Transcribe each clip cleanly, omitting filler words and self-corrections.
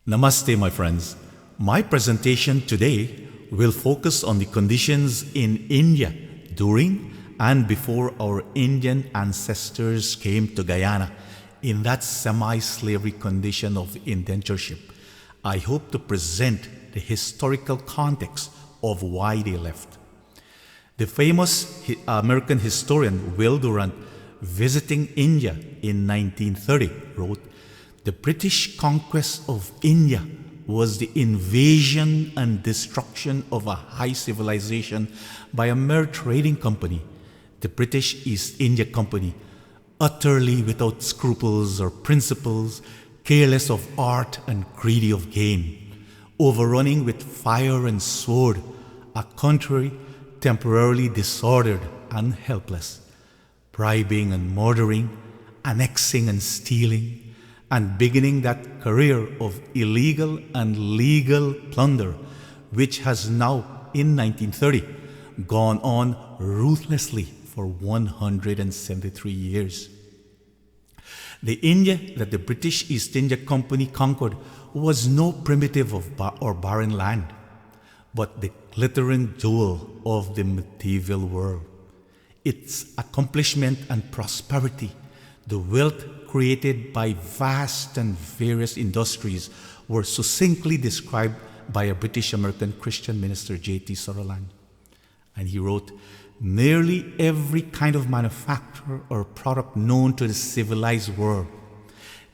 Namaste, my friends. My presentation today will focus on the conditions in India during and before our Indian ancestors came to Guyana in that semi-slavery condition of indentureship. I hope to present the historical context of why they left. The famous American historian Will Durant, visiting India in 1930, wrote, "The British conquest of India was the invasion and destruction of a high civilization by a mere trading company, the British East India Company, utterly without scruples or principles, careless of art and greedy of gain, overrunning with fire and sword a country temporarily disordered and helpless, bribing and murdering, annexing and stealing, and beginning that career of illegal and legal plunder, which has now, in 1930, gone on ruthlessly for 173 years. The India that the British East India Company conquered was no primitive or barren land, but the glittering jewel of the medieval world. Its accomplishment and prosperity, the wealth created by vast and various industries, were succinctly described by a British American Christian minister, J.T. Sutherland. And he wrote, "Nearly every kind of manufacture or product known to the civilized world,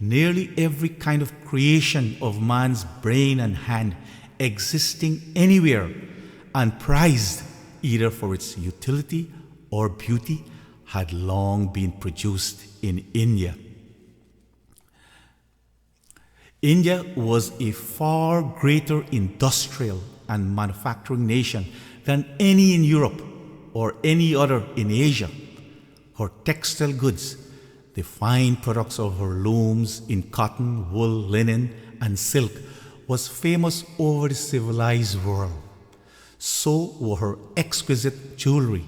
nearly every kind of creation of man's brain and hand existing anywhere and prized either for its utility or beauty had long been produced in India." India was a far greater industrial and manufacturing nation than any in Europe or any other in Asia. Her textile goods, the fine products of her looms in cotton, wool, linen, and silk, was famous over the civilized world. So were her exquisite jewelry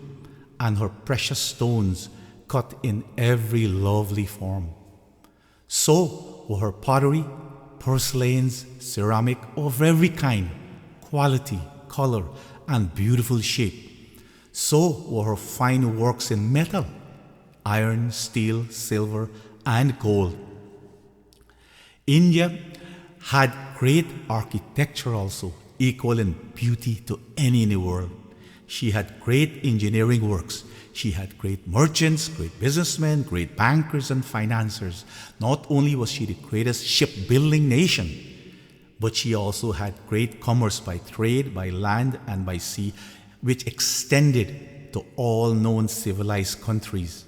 and her precious stones cut in every lovely form. So were her pottery, porcelains, ceramic of every kind, quality, color, and beautiful shape. So were her fine works in metal, iron, steel, silver, and gold. India had great architecture also, equal in beauty to any in the world. She had great engineering works. She had great merchants, great businessmen, great bankers and financiers. Not only was she the greatest shipbuilding nation, but she also had great commerce by trade, by land and by sea, which extended to all known civilized countries.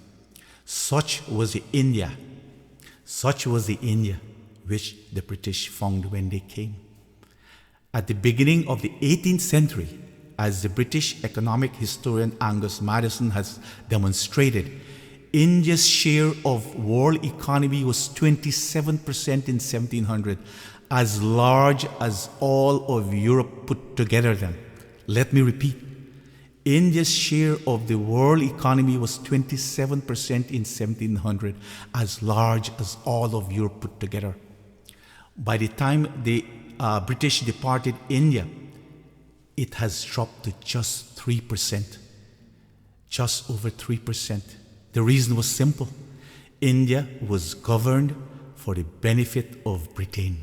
Such was the India which the British found when they came. At the beginning of the 18th century, as the British economic historian Angus Maddison has demonstrated, India's share of world economy was 27% in 1700, as large as all of Europe put together then. Let me repeat. India's share of the world economy was 27% in 1700, as large as all of Europe put together. By the time the British departed India, it has dropped to just 3%, just over 3%. The reason was simple. India was governed for the benefit of Britain.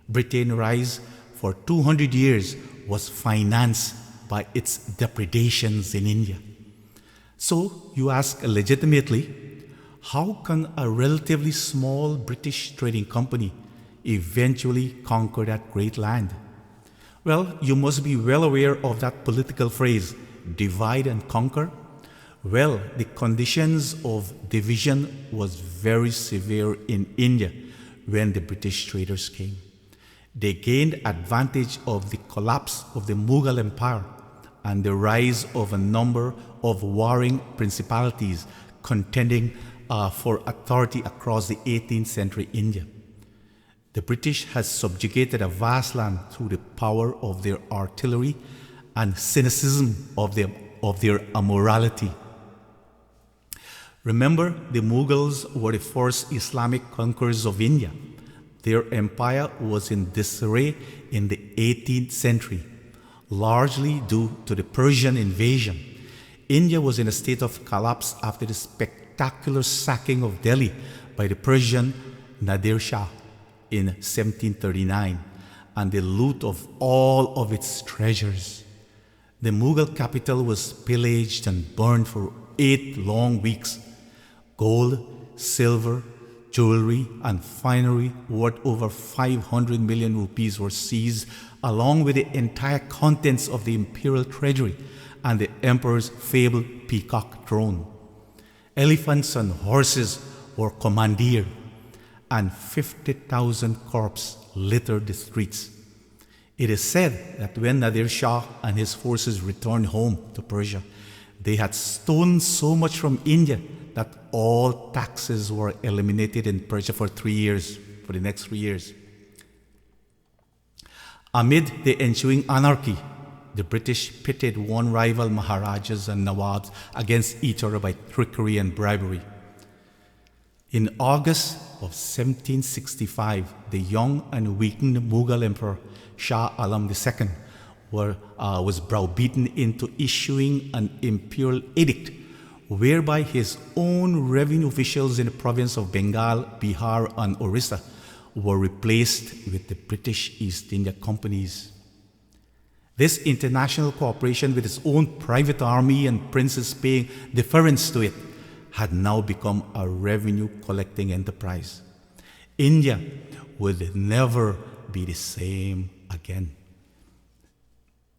Britain's rise for 200 years was financed by its depredations in India. So you ask legitimately, how can a relatively small British trading company eventually conquer that great land? Well, you must be well aware of that political phrase, divide and conquer. Well, the conditions of division was very severe in India when the British traders came. They gained advantage of the collapse of the Mughal Empire and the rise of a number of warring principalities contending for authority across the 18th century India. The British had subjugated a vast land through the power of their artillery and cynicism of their immorality. Remember, the Mughals were the first Islamic conquerors of India. Their empire was in disarray in the 18th century, largely due to the Persian invasion. India was in a state of collapse after the spectacular sacking of Delhi by the Persian Nadir Shah in 1739 and the loot of all of its treasures. The Mughal capital was pillaged and burned for 8 long weeks. Gold, silver, jewelry, and finery worth over 500 million rupees were seized, along with the entire contents of the imperial treasury and the emperor's fabled peacock throne. Elephants and horses were commandeered, and 50,000 corpses littered the streets. It is said that when Nadir Shah and his forces returned home to Persia, they had stolen so much from India that all taxes were eliminated in Persia for the next 3 years. Amid the ensuing anarchy, the British pitted one rival Maharajas and Nawabs against each other by trickery and bribery. In August of 1765, the young and weakened Mughal Emperor Shah Alam II was browbeaten into issuing an imperial edict whereby his own revenue officials in the province of Bengal, Bihar, and Orissa were replaced with the British East India Companies. This international cooperation with its own private army and princes paying deference to it had now become a revenue-collecting enterprise. India would never be the same again.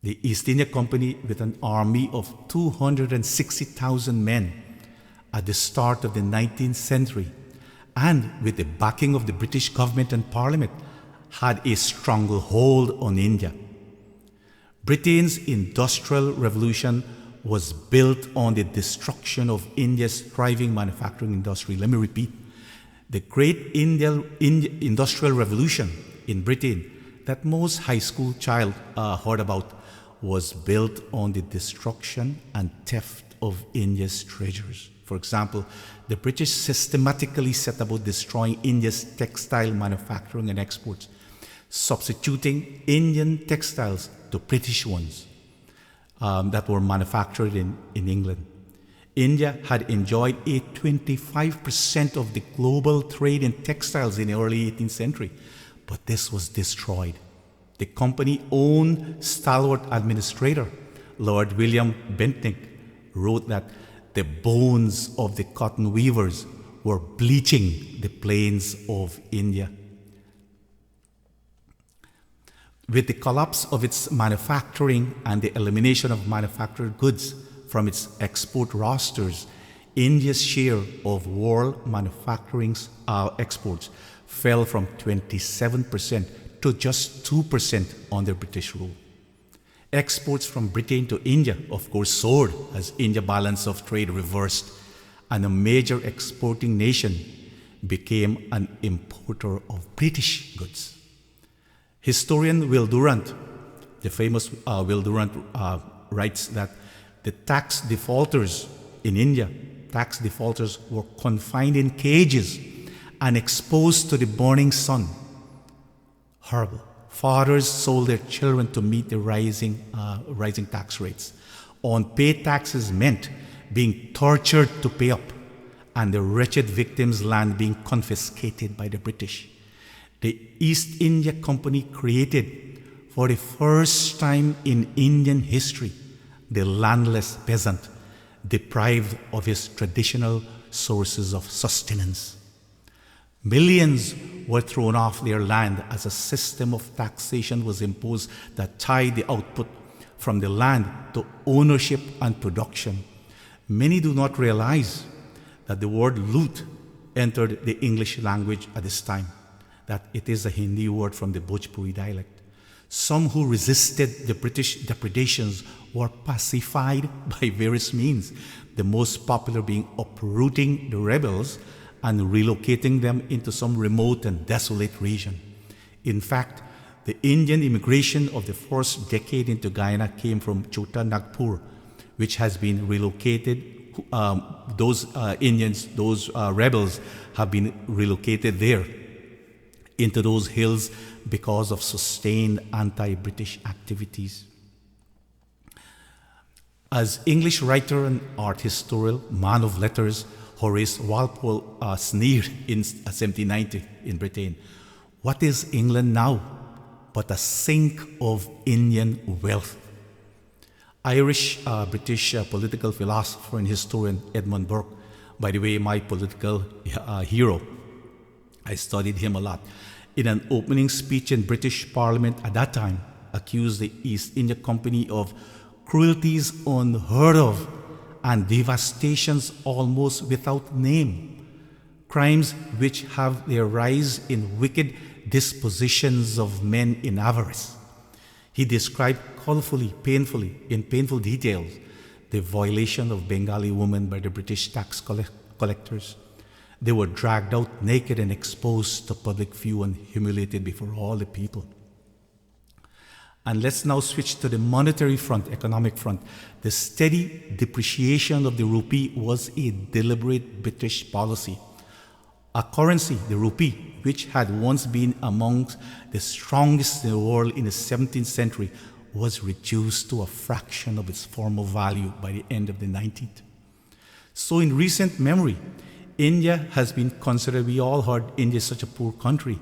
The East India Company, with an army of 260,000 men at the start of the 19th century, and with the backing of the British government and parliament, had a stranglehold on India. Britain's Industrial Revolution was built on the destruction of India's thriving manufacturing industry. Let me repeat. The great Industrial Revolution in Britain that most high school child heard about was built on the destruction and theft of India's treasures. For example, the British systematically set about destroying India's textile manufacturing and exports, substituting Indian textiles to British ones that were manufactured in England. India had enjoyed a 25% of the global trade in textiles in the early 18th century, but this was destroyed. The company-owned stalwart administrator, Lord William Bentinck, wrote that the bones of the cotton weavers were bleaching the plains of India. With the collapse of its manufacturing and the elimination of manufactured goods from its export rosters, India's share of world manufacturing exports fell from 27% to just 2% under British rule. Exports from Britain to India, of course, soared as India's balance of trade reversed, and a major exporting nation became an importer of British goods. Historian Will Durant, the famous Will Durant, writes that the tax defaulters in India, tax defaulters were confined in cages and exposed to the burning sun. Horrible. Fathers sold their children to meet the rising tax rates. Unpaid taxes meant being tortured to pay up, and the wretched victims' land being confiscated by the British. The East India Company created, for the first time in Indian history, the landless peasant, deprived of his traditional sources of sustenance. Millions were thrown off their land as a system of taxation was imposed that tied the output from the land to ownership and production. Many do not realize that the word loot entered the English language at this time, that it is a Hindi word from the Bhojpuri dialect. Some who resisted the British depredations were pacified by various means, the most popular being uprooting the rebels and relocating them into some remote and desolate region. In fact, the Indian immigration of the first decade into Guyana came from Chota Nagpur, which has been relocated. Those rebels have been relocated there. into those hills because of sustained anti-British activities. As English writer and art historian, man of letters, Horace Walpole sneered in 1790 in Britain, "What is England now but a sink of Indian wealth?" Irish British political philosopher and historian Edmund Burke, by the way, my political hero. I studied him a lot. In an opening speech in British Parliament at that time, accused the East India Company of cruelties unheard of and devastations almost without name, crimes which have their rise in wicked dispositions of men in avarice. He described colorfully, in painful details, the violation of Bengali women by the British tax collectors. They were dragged out naked and exposed to public view and humiliated before all the people. And let's now switch to the monetary front, economic front. The steady depreciation of the rupee was a deliberate British policy. A currency, the rupee, which had once been amongst the strongest in the world in the 17th century, was reduced to a fraction of its former value by the end of the 19th. So in recent memory, India has been considered, we all heard India is such a poor country,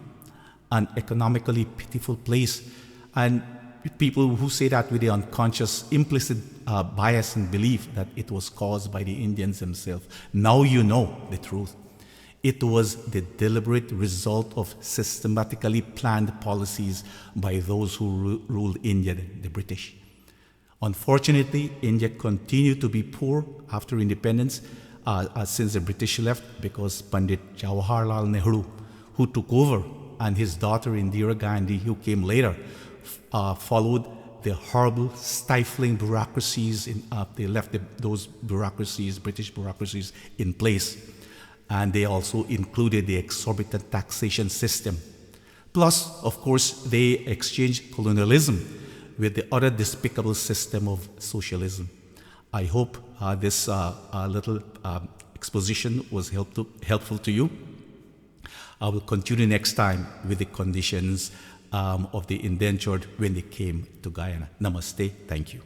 an economically pitiful place, and people who say that with the unconscious, implicit bias and belief that it was caused by the Indians themselves. Now you know the truth. It was the deliberate result of systematically planned policies by those who ruled India, the British. Unfortunately, India continued to be poor after independence since the British left, because Pandit Jawaharlal Nehru, who took over, and his daughter Indira Gandhi, who came later, followed the horrible, stifling bureaucracies. They left those bureaucracies, British bureaucracies, in place. And they also included the exorbitant taxation system. Plus, of course, they exchanged colonialism with the other despicable system of socialism. I hope this little exposition was helpful to you. I will continue next time with the conditions of the indentured when they came to Guyana. Namaste. Thank you.